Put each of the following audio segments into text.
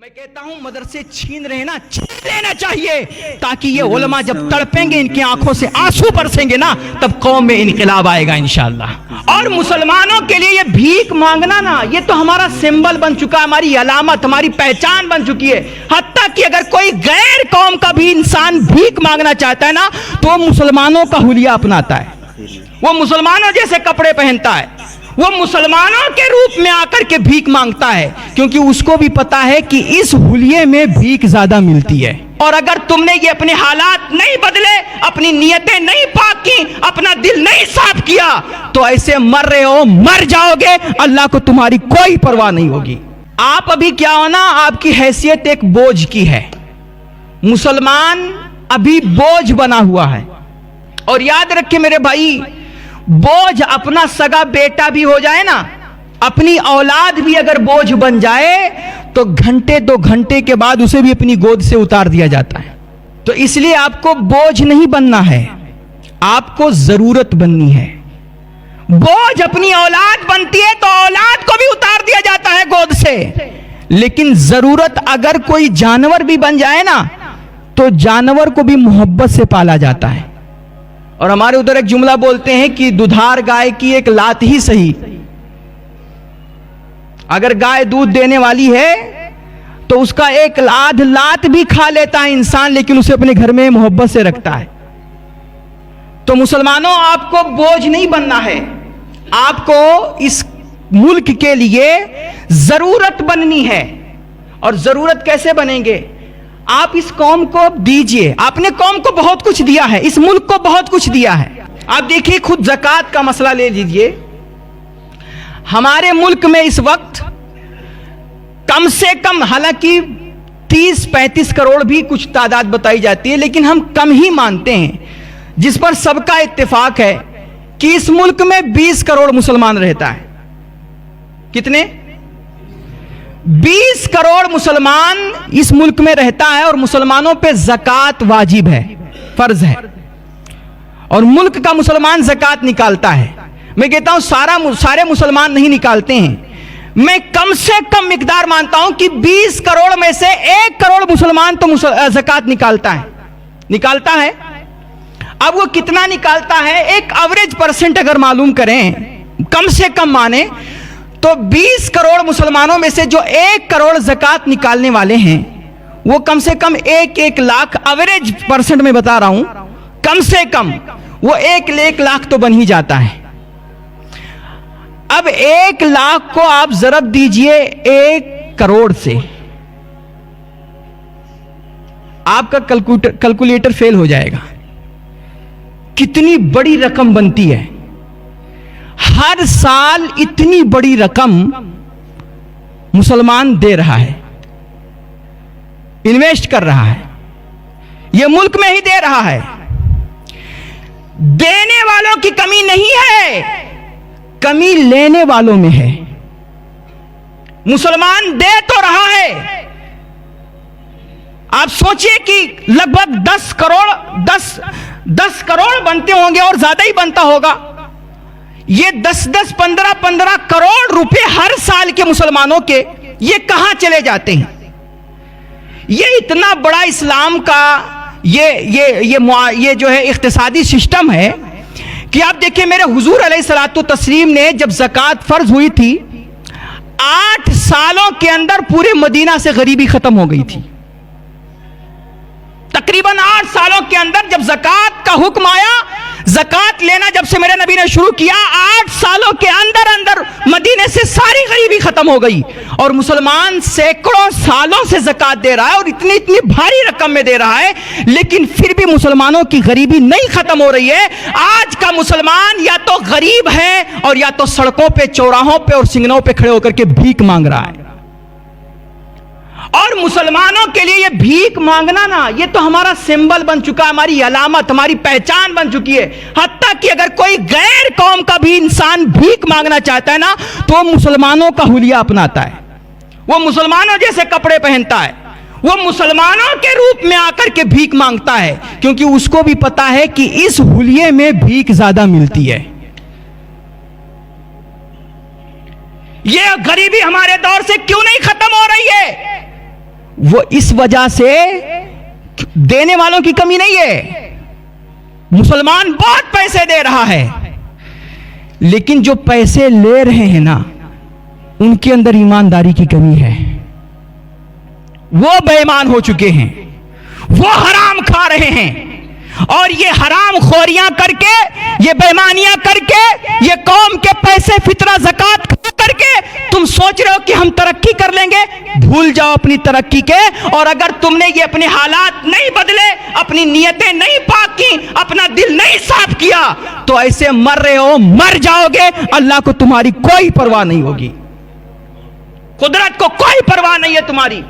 मैं कहता हूं मदरसे छीन रहे ना, छीन लेना चाहिए, ताकि ये उलमा जब तड़पेंगे, इनकी आंखों से आंसू बरसेंगे ना, तब कौम में इनकलाब आएगा इंशाअल्लाह। और मुसलमानों के लिए ये भीख मांगना ना, ये तो हमारा सिंबल बन चुका है, हमारी अलामत, हमारी पहचान बन चुकी है। हत्ता कि अगर कोई गैर कौम का भी इंसान भीख मांगना चाहता है ना, तो वो मुसलमानों का हुलिया अपनाता है, वो मुसलमानों जैसे कपड़े पहनता है, वो मुसलमानों के रूप में आकर के भीख मांगता है, क्योंकि उसको भी पता है कि इस हुलिये में भीख ज्यादा मिलती है। और अगर तुमने ये अपने हालात नहीं बदले, अपनी नियतें नहीं पाक की, अपना दिल नहीं साफ किया, तो ऐसे मर रहे हो, मर जाओगे, अल्लाह को तुम्हारी कोई परवाह नहीं होगी। आप अभी क्या हो ना, आपकी हैसियत एक बोझ की है, मुसलमान अभी बोझ बना हुआ है। और याद रखे मेरे भाई, बोझ अपना सगा बेटा भी हो जाए ना, अपनी औलाद भी अगर बोझ बन जाए, तो घंटे 2 घंटे के बाद उसे भी अपनी गोद से उतार दिया जाता है। तो इसलिए आपको बोझ नहीं बनना है, आपको जरूरत बननी है। बोझ अपनी औलाद बनती है तो औलाद को भी उतार दिया जाता है गोद से, लेकिन जरूरत अगर कोई जानवर भी बन जाए ना, तो जानवर को भी मोहब्बत से पाला जाता है। और हमारे उधर एक जुमला बोलते हैं कि दुधार गाय की एक लात ही सही। अगर गाय दूध देने वाली है तो उसका एक आध लात भी खा लेता है इंसान, लेकिन उसे अपने घर में मोहब्बत से रखता है। तो मुसलमानों, आपको बोझ नहीं बनना है, आपको इस मुल्क के लिए जरूरत बननी है। और जरूरत कैसे बनेंगे? आप इस कौम को दीजिए, आपने कौम को बहुत कुछ दिया है, इस मुल्क को बहुत कुछ दिया है। आप देखिए, खुद ज़कात का मसला ले लीजिए। हमारे मुल्क में इस वक्त कम से कम, हालांकि 30-35 करोड़ भी कुछ तादाद बताई जाती है, लेकिन हम कम ही मानते हैं, जिस पर सबका इत्तेफाक है कि इस मुल्क में 20 करोड़ मुसलमान रहता है। कितने? 20 करोड़ मुसलमान इस मुल्क में रहता है, और मुसलमानों पे ज़कात वाजिब है, फर्ज है, और मुल्क का मुसलमान ज़कात निकालता है। मैं कहता हूं सारे मुसलमान नहीं निकालते हैं, मैं कम से कम मिकदार मानता हूं कि 20 करोड़ में से 1 करोड़ मुसलमान तो ज़कात निकालता है। अब वो कितना निकालता है, एक एवरेज परसेंट अगर मालूम करें, कम से कम माने तो 20 करोड़ मुसलमानों में से जो 1 करोड़ ज़कात निकालने वाले हैं, वो कम से कम 1 लाख, एवरेज परसेंट में बता रहा हूं, कम से कम वो 1 लाख तो बन ही जाता है। अब 1 लाख को आप ज़रब दीजिए 1 करोड़ से, आपका कैलकुलेटर फेल हो जाएगा। कितनी बड़ी रकम बनती है हर साल, इतनी बड़ी रकम मुसलमान दे रहा है, इन्वेस्ट कर रहा है, यह मुल्क में ही दे रहा है। देने वालों की कमी नहीं है, कमी लेने वालों में है। मुसलमान दे तो रहा है, आप सोचिए कि लगभग 10 करोड़ बनते होंगे, और ज्यादा ही बनता होगा। ये 10-10, 15-15 करोड़ रुपए हर साल के मुसलमानों के, ये कहां चले जाते हैं? ये इतना बड़ा इस्लाम का ये जो है इख्तिसादी सिस्टम है कि आप देखिए, मेरे हुजूर अलैहिस्सलातु तस्लीम ने जब ज़कात फर्ज हुई थी, 8 सालों के अंदर पूरे मदीना से गरीबी खत्म हो गई थी। तकरीबन 8 सालों के अंदर जब ज़कात का हुक्म आया, ज़कात लेना जब से मेरे नबी ने शुरू किया, 8 सालों के अंदर अंदर मदीने से सारी गरीबी खत्म हो गई। और मुसलमान सैकड़ों सालों से ज़कात दे रहा है, और इतनी इतनी भारी रकम में दे रहा है, लेकिन फिर भी मुसलमानों की गरीबी नहीं खत्म हो रही है। आज का मुसलमान या तो गरीब है, और या तो सड़कों पे, चौराहों पे और सिंगनों पे खड़े होकर के भीख मांग रहा है। और मुसलमानों के लिए ये भीख मांगना ना, ये तो हमारा सिंबल बन चुका है, हमारी अलामत, हमारी पहचान बन चुकी है। हत्ता कि अगर कोई गैर कौम का भी इंसान भीख मांगना चाहता है ना, तो मुसलमानों का हुलिया अपनाता है, वो मुसलमानों जैसे कपड़े पहनता है, वो मुसलमानों के रूप में आकर के भीख मांगता है, क्योंकि उसको भी पता है कि इस हुलिये में भीख ज्यादा मिलती है। ये गरीबी हमारे दौर से क्यों नहीं खत्म हो रही है? वो इस वजह से देने वालों की कमी नहीं है। मुसलमान बहुत पैसे दे रहा है, लेकिन जो पैसे ले रहे हैं ना, उनके अंदर ईमानदारी की कमी है। वो बेईमान हो चुके हैं, वो हराम खा रहे हैं, और ये हराम खोरियां करके, ये बेईमानियां करके, ये कौम के पैसे फितरा ज़कात करके तुम सोच रहे हो कि हम तरक्की कर लेंगे। भूल जाओ अपनी तरक्की के। और अगर तुमने ये अपने हालात नहीं बदले, अपनी नियतें नहीं पाक की, अपना दिल नहीं साफ किया, तो ऐसे मर रहे हो, मर जाओगे। अल्लाह को तुम्हारी कोई परवाह नहीं होगी, कुदरत को कोई परवाह नहीं है तुम्हारी।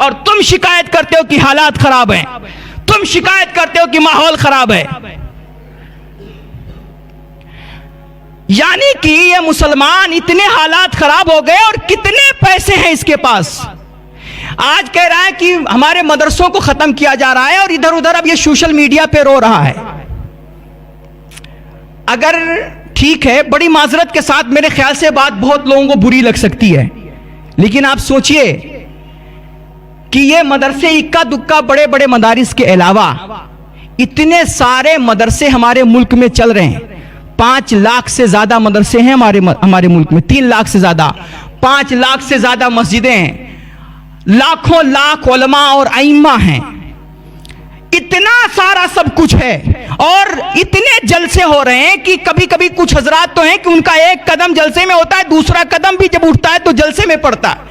और तुम शिकायत करते हो कि हालात खराब हैं, तुम शिकायत करते हो कि माहौल खराब है। यानी कि ये मुसलमान इतने हालात खराब हो गए, और कितने पैसे हैं इसके पास। आज कह रहा है कि हमारे मदरसों को खत्म किया जा रहा है, और इधर उधर अब ये सोशल मीडिया पे रो रहा है। अगर ठीक है, बड़ी माजरत के साथ मेरे ख्याल से बात बहुत लोगों को बुरी लग सकती है, लेकिन आप सोचिए कि ये मदरसे इक्का दुक्का बड़े बड़े मदारिस के अलावा इतने सारे मदरसे हमारे मुल्क में चल रहे हैं। 5 लाख से ज्यादा मदरसे हैं हमारे मुल्क में, 3 लाख से ज्यादा, 5 लाख से ज्यादा मस्जिदें हैं, लाखों लाख उलमा और अइम्मा हैं। इतना सारा सब कुछ है, और इतने जलसे हो रहे हैं कि कभी कभी कुछ हजरात तो हैं कि उनका एक कदम जलसे में होता है, दूसरा कदम भी जब उठता है तो जलसे में पड़ता है।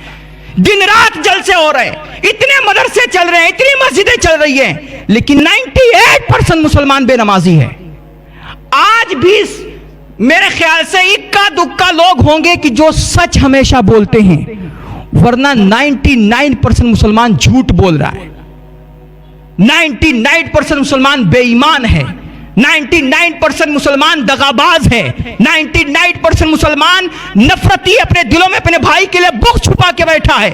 दिन रात जलसे हो रहे हैं, इतने मदरसे चल रहे हैं, इतनी मस्जिदें चल रही हैं, लेकिन 98% मुसलमान बेनमाजी है। आज भी मेरे ख्याल से इक्का दुक्का लोग होंगे कि जो सच हमेशा बोलते हैं, वरना 99% मुसलमान झूठ बोल रहा है। 99% मुसलमान बेईमान है, 99% मुसलमान दगाबाज है, 99% मुसलमान नफरती, अपने दिलों में अपने भाई के लिए बुग़्ज़ छुपा के बैठा है।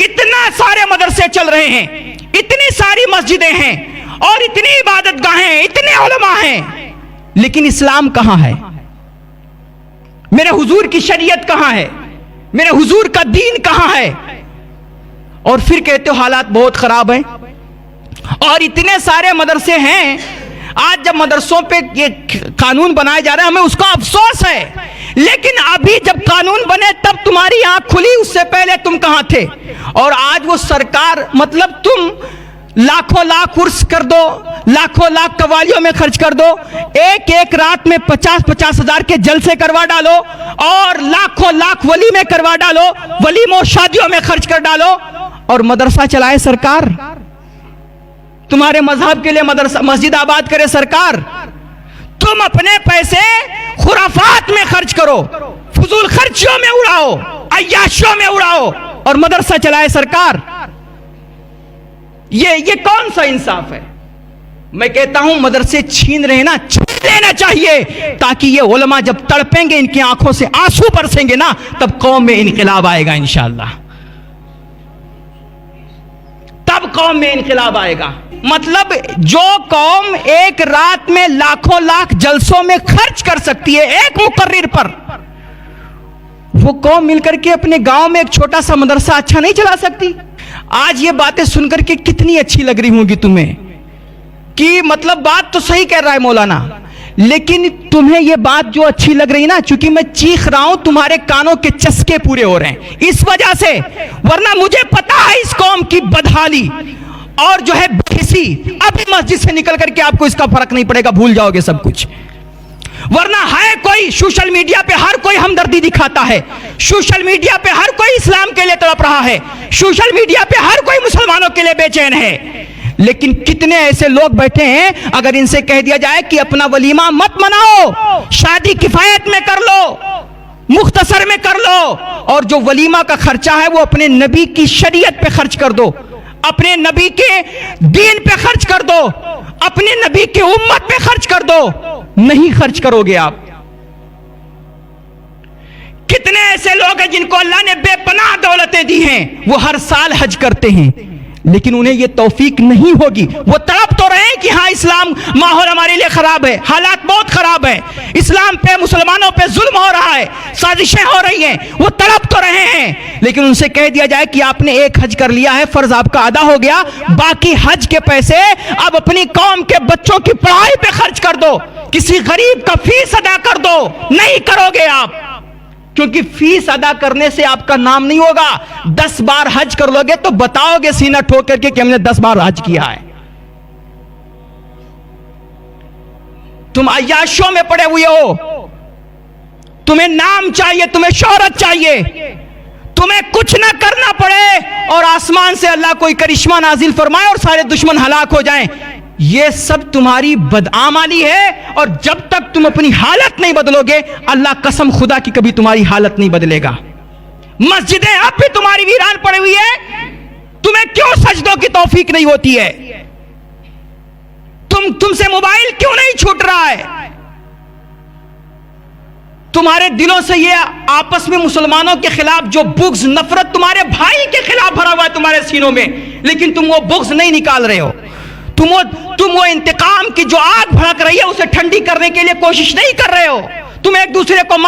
इतना सारे मदरसे चल रहे हैं, इतनी सारी मस्जिदें हैं, और इतनी इबादत गाहें, इतने उलमा हैं, लेकिन इस्लाम कहां है? मेरे हुजूर की शरीयत कहां है? मेरे हुजूर का दीन कहां है? और फिर कहते हो हालात बहुत खराब हैं। और इतने सारे मदरसे हैं, आज जब मदरसों पे ये कानून बनाए जा रहे हैं, हमें उसका अफसोस है, लेकिन अभी जब कानून बने तब तुम्हारी आंख खुली, उससे पहले तुम कहां थे? और आज वो सरकार, मतलब तुम लाखों लाख उर्स कर दो, लाखों लाख कवालियों में खर्च कर दो, एक एक रात में 50-50 हजार के जलसे करवा डालो, और लाखों लाख वली में करवा डालो, वलीमों शादियों में खर्च कर डालो, और मदरसा चलाए सरकार। तुम्हारे मजहब के लिए मदरसा मस्जिद आबाद करे सरकार। तुम अपने पैसे खुराफात में खर्च करो, फजूल खर्चियों में उड़ाओ, अय्याशियों में उड़ाओ, और मदरसा चलाए सरकार। ये कौन सा इंसाफ है? मैं कहता हूं मदरसे छीन रहे ना, छीन लेना चाहिए, ताकि ये उलमा जब तड़पेंगे, इनकी आंखों से आंसू बरसेंगे ना, तब कौम में इनकलाब आएगा इंशाअल्लाह, तब कौम में इनकलाब आएगा। मतलब जो कौम एक रात में लाखों लाख जलसों में खर्च कर सकती है एक मुकर्रिर पर, वो कौम मिलकर के अपने गांव में एक छोटा सा मदरसा अच्छा नहीं चला सकती? आज ये बातें सुनकर के कितनी अच्छी लग रही होंगी तुम्हें, कि मतलब बात तो सही कह रहा है मौलाना, लेकिन तुम्हें ये बात जो अच्छी लग रही ना, चूंकि मैं चीख रहा हूं, तुम्हारे कानों के चस्के पूरे हो रहे हैं इस वजह से। वरना मुझे पता है इस कौम की बदहाली और जो है बेहिसी, अभी मस्जिद से निकल करके आपको इसका फर्क नहीं पड़ेगा, भूल जाओगे सब कुछ। वरना है कोई सोशल मीडिया पे हर कोई हमदर्दी दिखाता है, सोशल मीडिया पे हर कोई इस्लाम के लिए तड़प रहा है, सोशल मीडिया पे हर कोई मुसलमानों के लिए बेचैन है, लेकिन कितने ऐसे लोग बैठे हैं, अगर इनसे कह दिया जाए कि अपना वलीमा मत मनाओ, शादी किफायत में कर लो, मुख्तसर में कर लो, और जो वलीमा का खर्चा है वो अपने नबी की शरीयत पे खर्च कर दो, अपने नबी के दीन पे खर्च कर दो, अपने नबी के उम्मत पे खर्च कर दो। नहीं खर्च करोगे आप। कितने ऐसे लोग हैं जिनको अल्लाह ने बेपनाह दौलतें दी हैं, वो हर साल हज करते हैं, लेकिन उन्हें यह तौफीक नहीं होगी। वो तड़प तो रहे हैं कि हाँ इस्लाम माहौल हमारे लिए खराब है, हालात बहुत खराब है, इस्लाम पे मुसलमानों पे जुल्म हो रहा है, साजिशें हो रही हैं, वो तड़प तो रहे हैं, लेकिन उनसे कह दिया जाए कि आपने एक हज कर लिया है, फर्ज आपका अदा हो गया, बाकी हज के पैसे अब अपनी कौम के बच्चों की पढ़ाई पे खर्च कर दो, किसी गरीब का फीस अदा कर दो। नहीं करोगे आप, क्योंकि फीस अदा करने से आपका नाम नहीं होगा। 10 बार हज कर लोगे तो बताओगे सीना ठोक करके कि हमने 10 बार हज किया है। तुम अय्याशों में पड़े हुए हो, तुम्हें नाम चाहिए, तुम्हें शोहरत चाहिए, तुम्हें कुछ ना करना पड़े और आसमान से अल्लाह कोई करिश्मा नाजिल फरमाए और सारे दुश्मन हलाक हो जाएं। यह सब तुम्हारी बदआमाली है, और जब तक तुम अपनी हालत नहीं बदलोगे, अल्लाह कसम खुदा की कभी तुम्हारी हालत नहीं बदलेगा। मस्जिदें अब भी तुम्हारी वीरान पड़ी हुई है, तुम्हें क्यों सजदों की तौफीक नहीं होती है? तुमसे मोबाइल क्यों नहीं छूट रहा है? तुम्हारे दिलों से ये आपस में मुसलमानों के खिलाफ जो बुग़्ज़, नफरत तुम्हारे भाई के खिलाफ भरा हुआ है तुम्हारे सीनों में, लेकिन तुम वो बुग़्ज़ नहीं निकाल रहे हो। तुम वो इंतकाम की जो आग भड़क रही है उसे ठंडी करने के लिए कोशिश नहीं कर रहे हो। तुम एक दूसरे को